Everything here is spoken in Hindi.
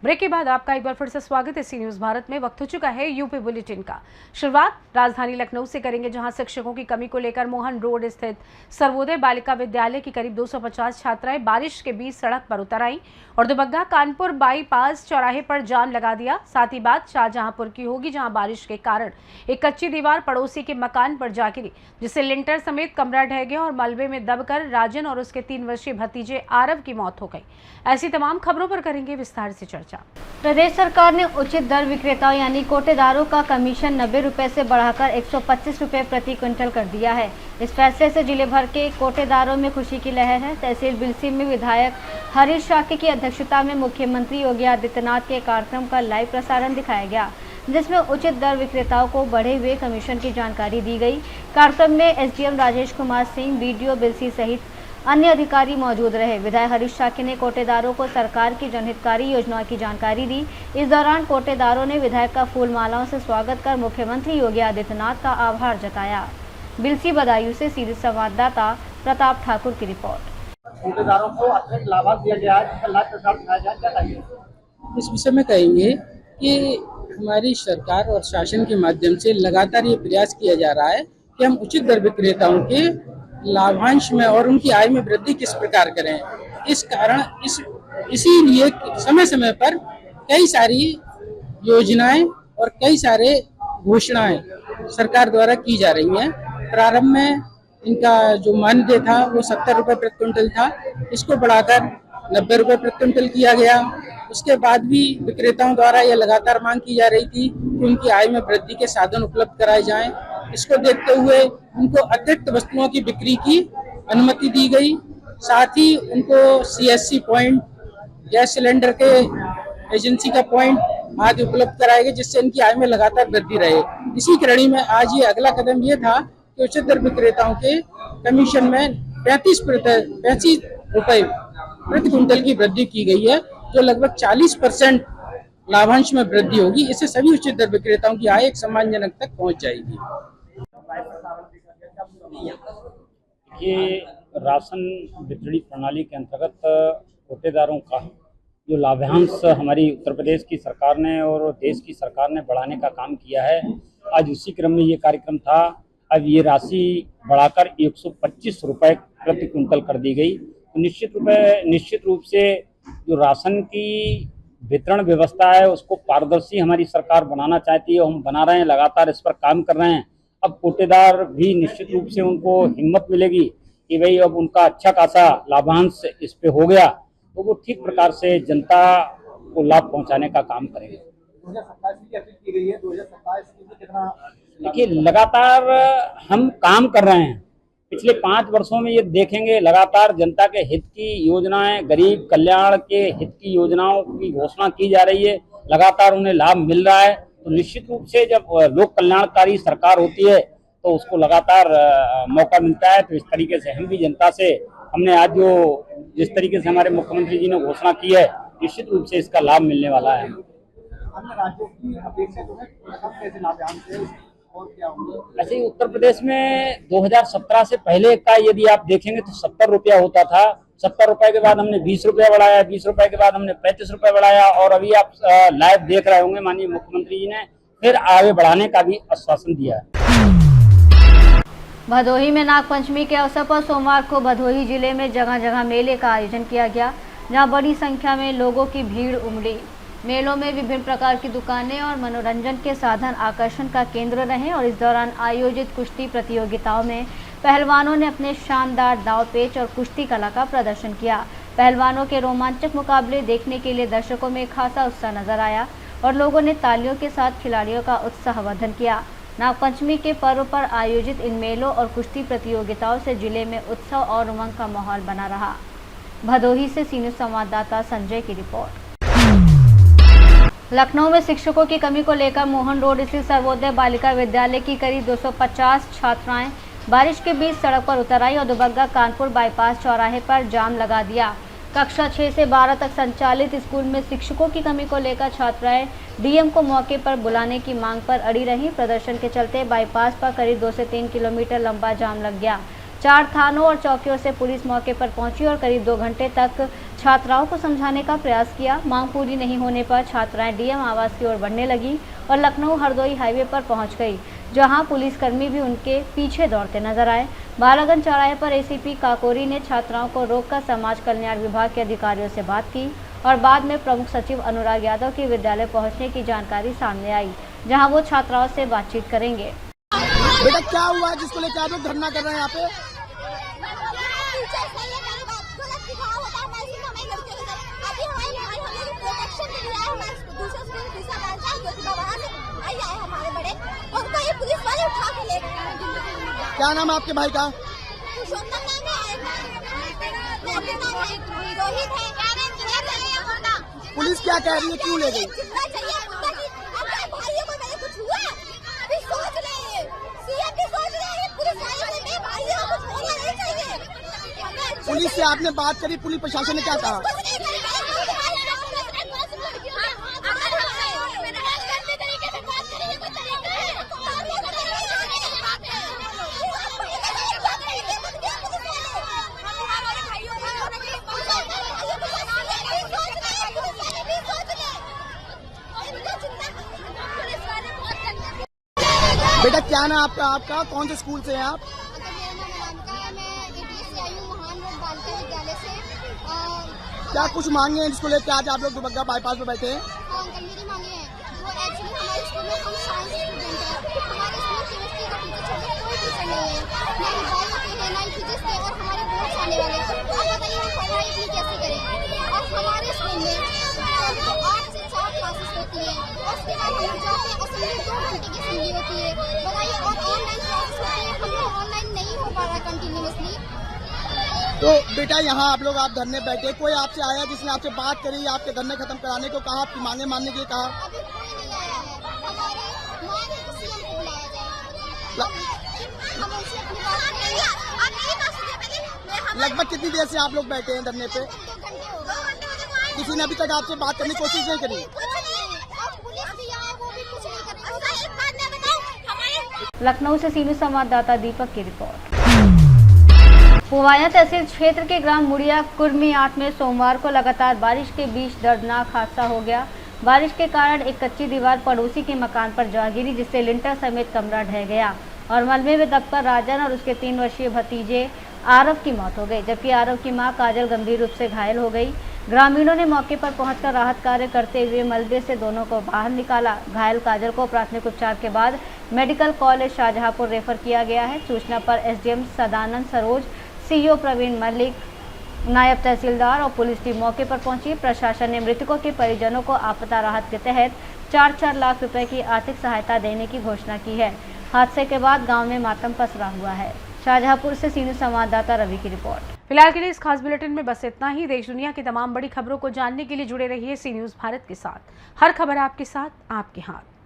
ब्रेक के बाद आपका एक बार फिर से स्वागत है सी न्यूज भारत में। वक्त हो चुका है यूपी बुलेटिन का। शुरुआत राजधानी लखनऊ से करेंगे, जहां शिक्षकों की कमी को लेकर मोहन रोड स्थित सर्वोदय बालिका विद्यालय की करीब 250 छात्राएं बारिश के बीच सड़क पर उतर आई और दुबग्गा कानपुर बाईपास चौराहे पर जाम लगा दिया। साथ ही बात शाहजहांपुर की होगी, जहां बारिश के कारण एक कच्ची दीवार पड़ोसी के मकान पर जा गिरी, जिससे लिंटर समेत कमरा ढह गया और मलबे में दबकर राजन और उसके 3 वर्षीय भतीजे आरव की मौत हो गई। ऐसी तमाम खबरों पर करेंगे विस्तार से चर्चा। प्रदेश सरकार ने उचित दर विक्रेताओं यानी कोटेदारों का कमीशन 90 रुपए से बढ़ाकर 125 रुपए प्रति क्विंटल कर दिया है। इस फैसले से जिले भर के कोटेदारों में खुशी की लहर है। तहसील बिलसी में विधायक हरीश शाक्य की अध्यक्षता में मुख्यमंत्री योगी आदित्यनाथ के कार्यक्रम का लाइव प्रसारण दिखाया गया, जिसमें उचित दर विक्रेताओं को बढ़े हुए कमीशन की जानकारी दी गई। कार्यक्रम में एसडीएम राजेश कुमार सिंह, बीडीओ बिलसी सहित अन्य अधिकारी मौजूद रहे। विधायक हरीश शाक्य ने कोटेदारों को सरकार की जनहितकारी योजनाओं की जानकारी दी। इस दौरान कोटेदारों ने विधायक का फूल मालाओं से स्वागत कर मुख्यमंत्री योगी आदित्यनाथ का आभार जताया। बिलसी बदायूं से सीधे संवाददाता प्रताप ठाकुर की रिपोर्ट। कोटेदारों को अतिरिक्त लाभ दिया गया है, जिसका लाभ प्रसार दिखाया जाए, क्या कहेंगे? इस विषय में कहेंगे कि हमारी सरकार और शासन के माध्यम से लगातार ये प्रयास किया जा रहा है कि हम उचित दर विक्रेताओं के लाभांश में और उनकी आय में वृद्धि किस प्रकार करें। इस कारण इसीलिए समय समय पर कई सारी योजनाएं और कई सारे घोषणाएं सरकार द्वारा की जा रही हैं। प्रारंभ में इनका जो मानदेय था वो 70 रुपये प्रति क्विंटल था, इसको बढ़ाकर 90 रुपये प्रति क्विंटल किया गया। उसके बाद भी विक्रेताओं द्वारा यह लगातार मांग की जा रही थी कि उनकी आय में वृद्धि के साधन उपलब्ध कराए जाएं। इसको देखते हुए उनको अतिरिक्त वस्तुओं की बिक्री की अनुमति दी गई। साथ ही उनको सीएससी पॉइंट, गैस सिलेंडर के एजेंसी का पॉइंट आदि उपलब्ध कराए गए, जिससे इनकी आय में लगातार वृद्धि रहे। इसी कड़ी में आज ये अगला कदम ये था कि उचित दर विक्रेताओं के कमीशन में 35 रुपए प्रति क्विंटल की वृद्धि की गई है, जो लगभग 40% लाभांश में वृद्धि होगी। इससे सभी उचित दर विक्रेताओं की आय एक सम्मानजनक तक पहुंच जाएगी। ये राशन वितरण प्रणाली के अंतर्गत कोटेदारों का जो लाभांश हमारी उत्तर प्रदेश की सरकार ने और देश की सरकार ने बढ़ाने का काम किया है, आज उसी क्रम में ये कार्यक्रम था। अब ये राशि बढ़ाकर 125 रुपये प्रति क्विंटल कर दी गई। तो निश्चित रूप से जो राशन की वितरण व्यवस्था है उसको पारदर्शी हमारी सरकार बनाना चाहती है। हम बना रहे हैं, लगातार इस पर काम कर रहे हैं। अब कोटेदार भी निश्चित रूप से उनको हिम्मत मिलेगी कि भाई अब उनका अच्छा खासा लाभांश इस पे हो गया, तो वो ठीक प्रकार से जनता को लाभ पहुंचाने का काम करेंगे। 2027 की अपील की गई है, 2027 में कितना? देखिए, लगातार हम काम कर रहे हैं। पिछले 5 वर्षों में ये देखेंगे, लगातार जनता के हित की योजनाएं, गरीब कल्याण के हित की योजनाओं की घोषणा की जा रही है, लगातार उन्हें लाभ मिल रहा है। तो निश्चित रूप से जब लोक कल्याणकारी सरकार होती है तो उसको लगातार मौका मिलता है। तो इस तरीके से हम भी जनता से, हमने आज जो जिस तरीके से हमारे मुख्यमंत्री जी ने घोषणा की है, निश्चित रूप से इसका लाभ मिलने वाला है। अन्य राज्यों की अपेक्षा जो है कैसे लाभांश है और क्या होंगे? ऐसे ही उत्तर प्रदेश में 2017 से पहले का यदि आप देखेंगे तो 70 रुपया होता था। 70 रुपए के बाद हमने 20 रुपया बढ़ाया, 20 रुपए के बाद हमने 35 रुपए बढ़ाया, और अभी आप लाइव देख रहे होंगे माननीय मुख्यमंत्री जी ने फिर आगे बढ़ाने का भी आश्वासन दिया है। भदोही में नागपंचमी के अवसर पर सोमवार को भदोही जिले में जगह जगह मेले का आयोजन किया गया, जहां बड़ी संख्या में लोगों की भीड़ उमड़ी। मेलों में विभिन्न प्रकार की दुकानें और मनोरंजन के साधन आकर्षण का केंद्र रहे और इस दौरान आयोजित कुश्ती प्रतियोगिताओं में पहलवानों ने अपने शानदार दांव पेच और कुश्ती कला का प्रदर्शन किया। पहलवानों के रोमांचक मुकाबले देखने के लिए दर्शकों में खासा उत्साह नजर आया और लोगों ने तालियों के साथ खिलाड़ियों का उत्साहवर्धन किया। नागपंचमी के पर्व पर आयोजित इन मेलों और कुश्ती प्रतियोगिताओं से जिले में उत्सव और उमंग का माहौल बना रहा। भदोही से सी न्यूज़ संवाददाता संजय की रिपोर्ट। लखनऊ में शिक्षकों की कमी को लेकर मोहन रोड स्थित सर्वोदय बालिका विद्यालय की करीब 250 छात्राएं बारिश के बीच सड़क पर उतर आई और दुबग्गा कानपुर बाईपास चौराहे पर जाम लगा दिया। कक्षा 6 से 12 तक संचालित स्कूल में शिक्षकों की कमी को लेकर छात्राएं डीएम को मौके पर बुलाने की मांग पर अड़ी रहीं। प्रदर्शन के चलते बाईपास पर करीब 2 से 3 किलोमीटर लंबा जाम लग गया। 4 थानों और चौकियों से पुलिस मौके पर पहुंची और करीब 2 घंटे तक छात्राओं को समझाने का प्रयास किया। मांग पूरी नहीं होने पर छात्राएं डीएम आवास की ओर बढ़ने लगी और लखनऊ हरदोई हाईवे पर पहुंच गई, जहां पुलिसकर्मी भी उनके पीछे दौड़ते नजर आए। बालागंज चौराहे पर एसीपी काकोरी ने छात्राओं को रोककर समाज कल्याण विभाग के अधिकारियों से बात की और बाद में प्रमुख सचिव अनुराग यादव की विद्यालय पहुंचने की जानकारी सामने आई, जहां वो छात्राओं से बातचीत करेंगे। बेटा क्या हुआ है जिसको लेकर आप लोग धरना कर रहे हैं यहाँ पे? क्या नाम है आपके भाई का? पुलिस क्या कह रही है, क्यों ले गई? पुलिस से आपने बात करी, पुलिस प्रशासन ने क्या कहा? बेटा क्या नाम आपका कौन से स्कूल से हैं आप? क्या कुछ मांगे हैं जिसको लेकर आज आप लोग दुबग्गा बाईपास पे बैठे हैं? अंकल मेरी मांगे हैं वो एक्चुअली हमारे स्कूल में हम साइंस स्टूडेंट हैं। हमारे स्कूल केमिस्ट्री का टीचर छोटे कोई टीचर नहीं है, ना ही बायो के है ना ही फिजिक्स के, और हमारे बोर्ड्स आने वाले हैं। अब बताइए हम पढ़ाई इतनी कैसे करें? और हमारे स्कूल में 8 से 4 क्लासेस होती है और उसके बाद हम लोग जाते हैं, असेंबली 2 घंटे की असेंबली होती है। बताइए और ऑनलाइन क्लासेस होती है, हम लोग ऑनलाइन नहीं हो पा रहा कंटिन्यूसली। तो बेटा यहाँ आप लोग धरने बैठे, कोई आपसे आया जिसने आपसे बात करी, आपके धरने खत्म कराने को कहा, आपकी मांगे मानने के लिए कहा? अभी कोई नहीं आया है। हमारी मांग है कि सीएम को बुलाया जाए, हम उनसे अपनी बात करेंगे। लगभग कितनी देर से आप लोग बैठे हैं धरने पे? 2 घंटे हो गए। किसी ने अभी तक आपसे बात करने की कोशिश नहीं करी? पुलिस भी यहाँ है, वो भी कुछ नहीं कर रही। लखनऊ से सीनियर संवाददाता दीपक की रिपोर्ट। पुवाया तहसील क्षेत्र के ग्राम मुड़िया कुर्मी 8 में सोमवार को लगातार बारिश के बीच दर्दनाक हादसा हो गया। बारिश के कारण एक कच्ची दीवार पड़ोसी के मकान पर जा गिरी, जिससे लिंटर समेत कमरा ढह गया और मलबे में दबकर राजन और उसके 3 वर्षीय भतीजे आरव की मौत हो गई, जबकि आरव की मां काजल गंभीर रूप से घायल हो गई। ग्रामीणों ने मौके पर पहुंचकर राहत कार्य करते हुए मलबे से दोनों को बाहर निकाला। घायल काजल को प्राथमिक उपचार के बाद मेडिकल कॉलेज शाहजहांपुर रेफर किया गया है। सूचना पर एसडीएम सदानंद सरोज, सीईओ प्रवीण मलिक, नायब तहसीलदार और पुलिस टीम मौके पर पहुंची। प्रशासन ने मृतकों के परिजनों को आपदा राहत के तहत 4-4 लाख रुपए की आर्थिक सहायता देने की घोषणा की है। हादसे के बाद गांव में मातम पसरा हुआ है। शाहजहांपुर से सीनियर संवाददाता रवि की रिपोर्ट। फिलहाल के लिए इस खास बुलेटिन में बस इतना ही। देश दुनिया की तमाम बड़ी खबरों को जानने के लिए जुड़े रहिए सी न्यूज़ भारत के साथ। हर खबर आपके साथ, आपके हाथ।